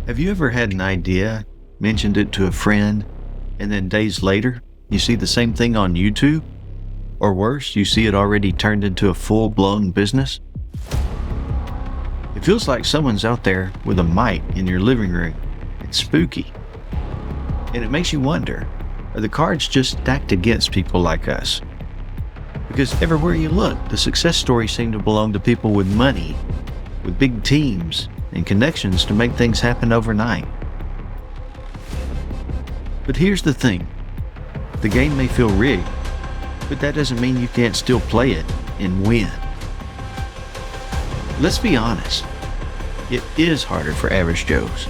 Have you ever had an idea, mentioned it to a friend, and then days later, you see the same thing on YouTube? Or worse, you see it already turned into a full-blown business? It feels like someone's out there with a mic in your living room. It's spooky. And it makes you wonder, are the cards just stacked against people like us? Because everywhere you look, the success stories seem to belong to people with money, with big teams, and connections to make things happen overnight. But here's the thing. The game may feel rigged, but that doesn't mean you can't still play it and win. Let's be honest. It is harder for average Joes.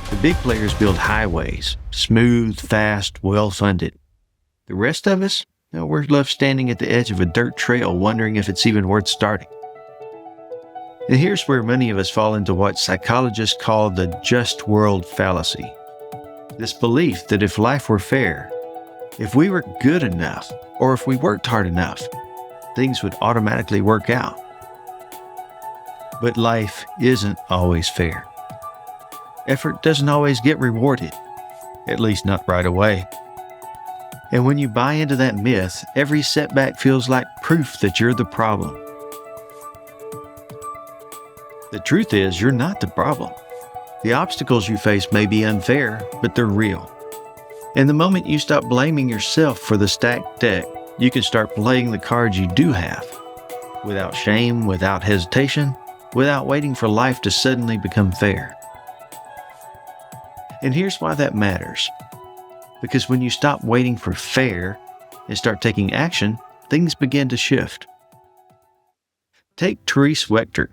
The big players build highways, smooth, fast, well-funded. The rest of us, we're left standing at the edge of a dirt trail wondering if it's even worth starting. And here's where many of us fall into what psychologists call the just world fallacy. This belief that if life were fair, if we were good enough, or if we worked hard enough, things would automatically work out. But life isn't always fair. Effort doesn't always get rewarded, at least not right away. And when you buy into that myth, every setback feels like proof that you're the problem. The truth is, you're not the problem. The obstacles you face may be unfair, but they're real. And the moment you stop blaming yourself for the stacked deck, you can start playing the cards you do have. Without shame, without hesitation, without waiting for life to suddenly become fair. And here's why that matters. Because when you stop waiting for fair and start taking action, things begin to shift. Take Therese Wechter.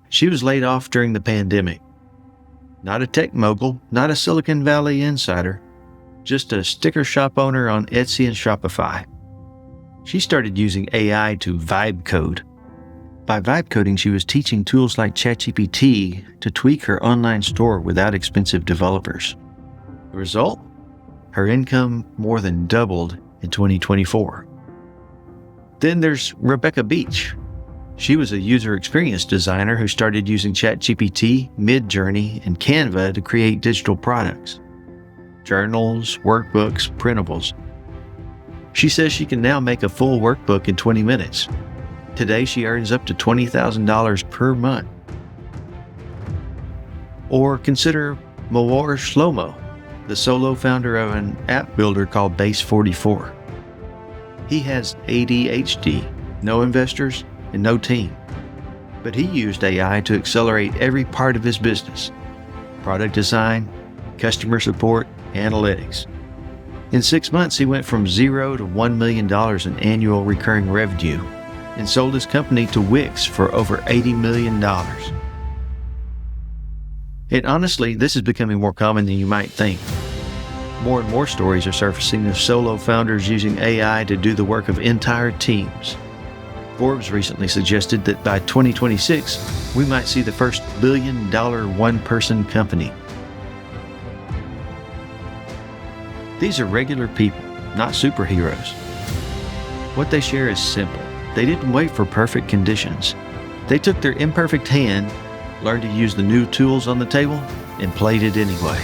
She was laid off during the pandemic. Not a tech mogul, not a Silicon Valley insider, just a sticker shop owner on Etsy and Shopify. She started using AI to vibe code. By vibe coding, she was teaching tools like ChatGPT to tweak her online store without expensive developers. The result? Her income more than doubled in 2024. Then there's Rebecca Beach. She was a user experience designer who started using ChatGPT, Midjourney, and Canva to create digital products. Journals, workbooks, printables. She says she can now make a full workbook in 20 minutes. Today she earns up to $20,000 per month. Or consider Mawar Shlomo, the solo founder of an app builder called Base44. He has ADHD, no investors, and no team. But he used AI to accelerate every part of his business: product design, customer support, analytics. In 6 months, he went from $0 to $1 million in annual recurring revenue and sold his company to Wix for over $80 million. And honestly, this is becoming more common than you might think. More and more stories are surfacing of solo founders using AI to do the work of entire teams. Forbes recently suggested that by 2026, we might see the first billion-dollar one-person company. These are regular people, not superheroes. What they share is simple. They didn't wait for perfect conditions. They took their imperfect hand, learned to use the new tools on the table, and played it anyway.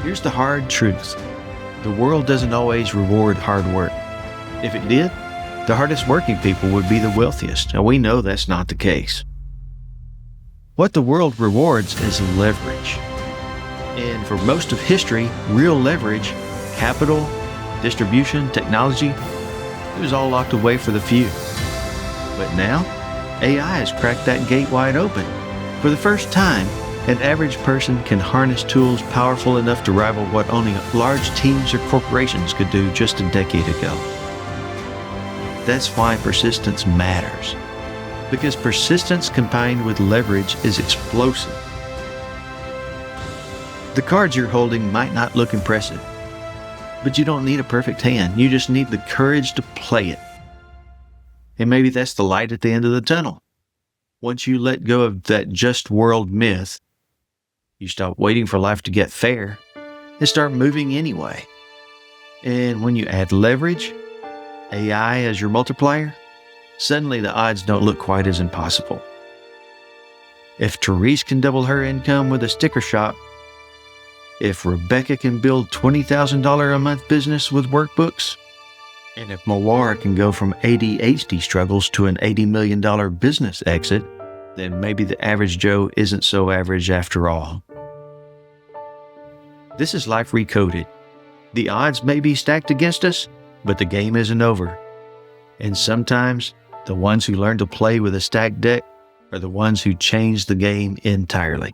Here's the hard truth. The world doesn't always reward hard work. If it did, the hardest working people would be the wealthiest, and we know that's not the case. What the world rewards is leverage. And for most of history, real leverage, capital, distribution, technology, it was all locked away for the few. But now, AI has cracked that gate wide open. For the first time, an average person can harness tools powerful enough to rival what only large teams or corporations could do just a decade ago. That's why persistence matters. Because persistence combined with leverage is explosive. The cards you're holding might not look impressive, but you don't need a perfect hand. You just need the courage to play it. And maybe that's the light at the end of the tunnel. Once you let go of that just world myth, you stop waiting for life to get fair and start moving anyway. And when you add leverage, AI as your multiplier, suddenly the odds don't look quite as impossible. if Therese can double her income with a sticker shop, if Rebecca can build $20,000 a month business with workbooks, and if Mawar can go from ADHD struggles to an $80 million business exit, then maybe the average Joe isn't so average after all. This is Life Recoded. The odds may be stacked against us, but the game isn't over. And sometimes, the ones who learn to play with a stacked deck are the ones who change the game entirely.